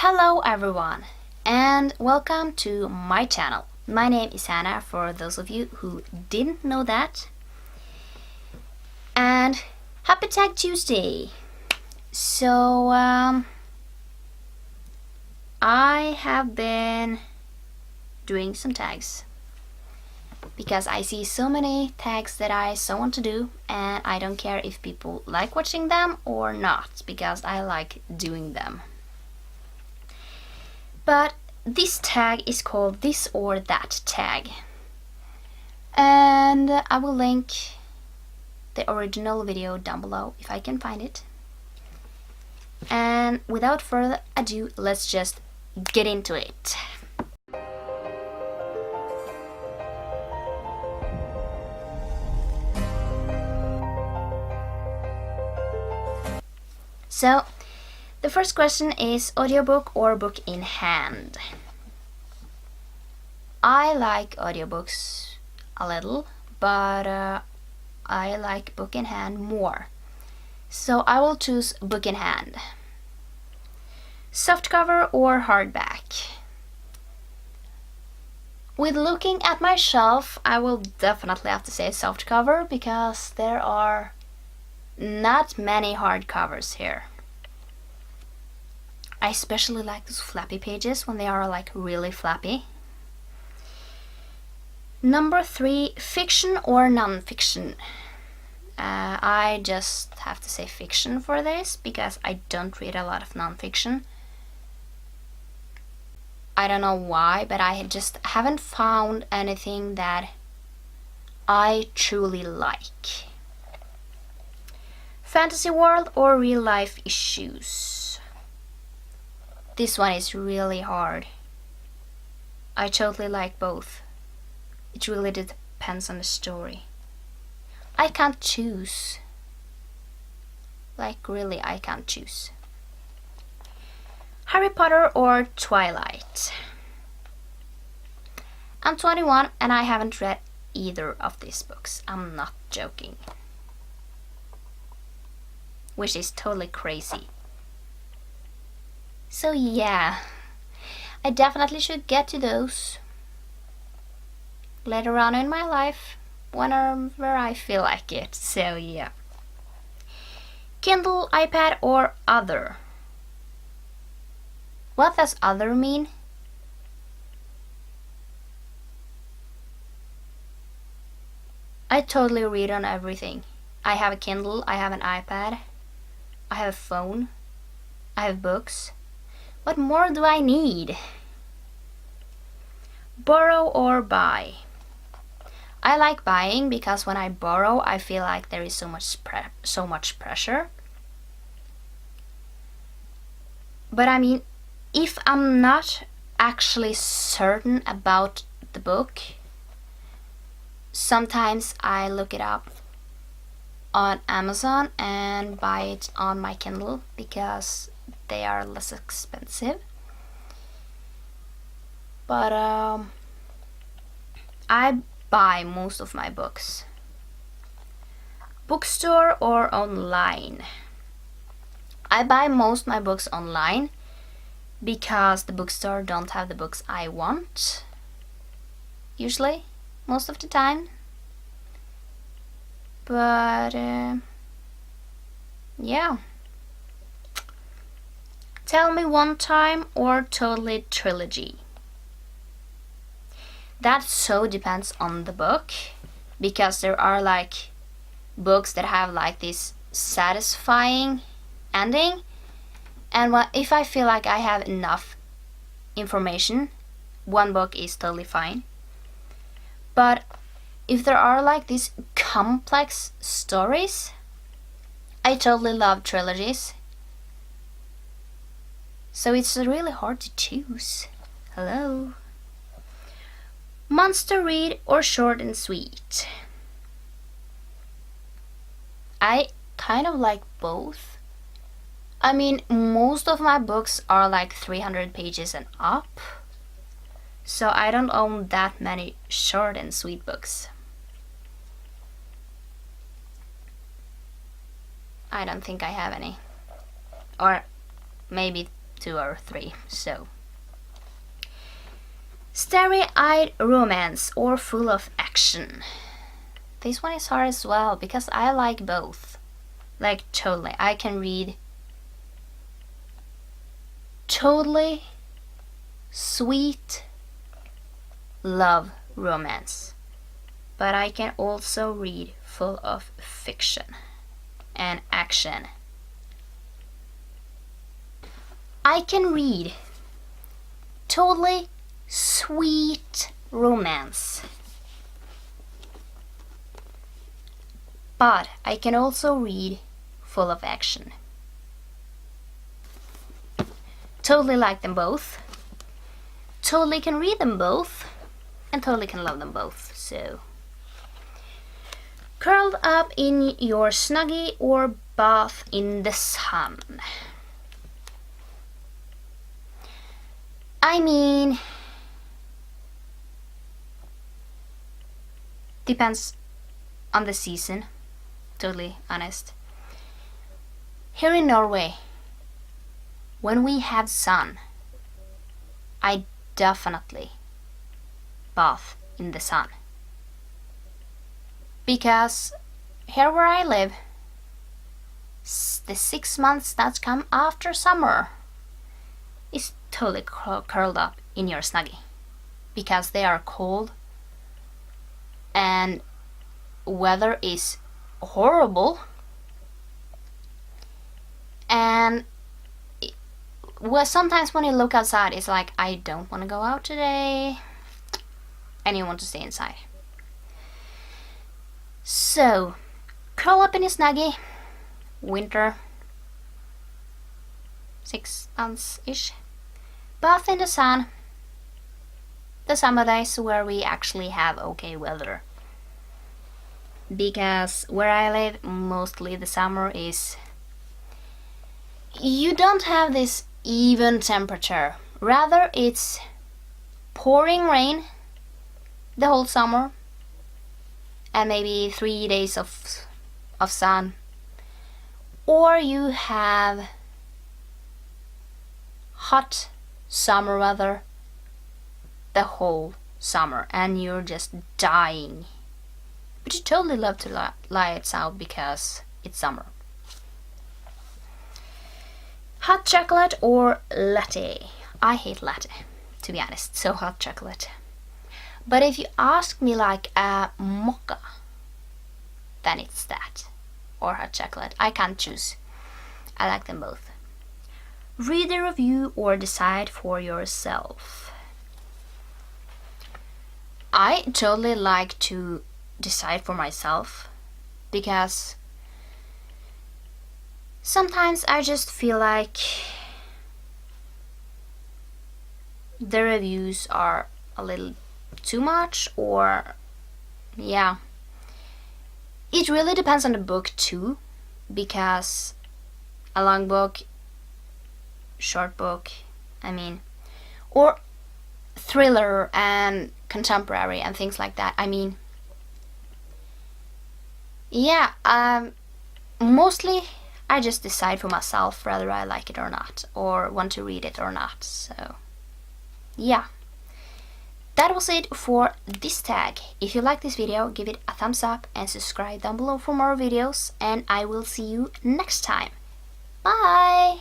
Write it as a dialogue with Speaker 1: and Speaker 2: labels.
Speaker 1: Hello everyone and welcome to my channel. My name is Hannah for those of you who didn't know that. And happy Tag Tuesday! So I have been doing some tags because I see so many tags that I so want to do, and I don't care if people like watching them or not because I like doing them. But this tag is called this or that tag, and I will link the original video down below if I can find it. And without further ado, let's just get into it. So the first question is audiobook or book in hand. I like audiobooks a little, but I like book in hand more. So I will choose book in hand. Softcover or hardback? With looking at my shelf, I will definitely have to say softcover because there are not many hardcovers here. I especially like those flappy pages when they are like really flappy. Number 3, fiction or non-fiction? I just have to say fiction for this because I don't read a lot of non-fiction. I don't know why, but I just haven't found anything that I truly like. Fantasy world or real life issues? This one is really hard. I totally like both. It really depends on the story. I can't choose. Like really, I can't choose. Harry Potter or Twilight? I'm 21 and I haven't read either of these books. I'm not joking. Which is totally crazy. So yeah, I definitely should get to those later on in my life, whenever I feel like it. So yeah. Kindle, iPad or other? What does other mean? I totally read on everything. I have a Kindle, I have an iPad, I have a phone, I have books. What more do I need? Borrow or buy? I like buying because when I borrow, I feel like there is so much pressure. But I mean, if I'm not actually certain about the book, sometimes I look it up on Amazon and buy it on my Kindle because they are less expensive. But I buy most of my books. Bookstore or online? I buy most my books online because the bookstore don't have the books I want. Usually, most of the time. But yeah. Tell Me One Time or totally trilogy? That so depends on the book, because there are like books that have like this satisfying ending, and if I feel like I have enough information, one book is totally fine. But if there are like these complex stories, I totally love trilogies. So it's really hard to choose. Hello. Monster read or short and sweet? I kind of like both. I mean, most of my books are like 300 pages and up, so I don't own that many short and sweet books. I don't think I have any. Or maybe 2 or 3. So, starry-eyed romance or full of action. This one is hard as well because I like both. Like totally, I can read totally sweet love romance, but I can also read full of fiction and action. I can read totally sweet romance, but I can also read full of action. Totally like them both, totally can read them both, and totally can love them both. So, curled up in your snuggie or bath in the sun. I mean, depends on the season, totally honest. Here in Norway, when we have sun, I definitely bath in the sun. Because here where I live, the 6 months that come after summer is totally curled up in your snuggie. Because they are cold and weather is horrible. And well, sometimes when you look outside, it's like, I don't want to go out today, and you want to stay inside. So, curl up in your snuggie, winter, 6 months-ish, bath in the sun, the summer days where we actually have okay weather. Because where I live, mostly the summer is, you don't have this even temperature. Rather, it's pouring rain the whole summer and maybe 3 days of sun. Or you have hot summer weather the whole summer and you're just dying. But you totally love to lie it out because it's summer. Hot chocolate or latte? I hate latte, to be honest, so hot chocolate. But if you ask me like a mocha, then it's that. Or hot chocolate. I can't choose. I like them both. Read the review or decide for yourself. I totally like to decide for myself because sometimes I just feel like the reviews are a little too much, or yeah. It really depends on the book too, because a long book, short book, or thriller and contemporary and things like that. Mostly I just decide for myself whether I like it or not, or want to read it or not. So, yeah. That was it for this tag. If you like this video, give it a thumbs up and subscribe down below for more videos, and I will see you next time. Bye!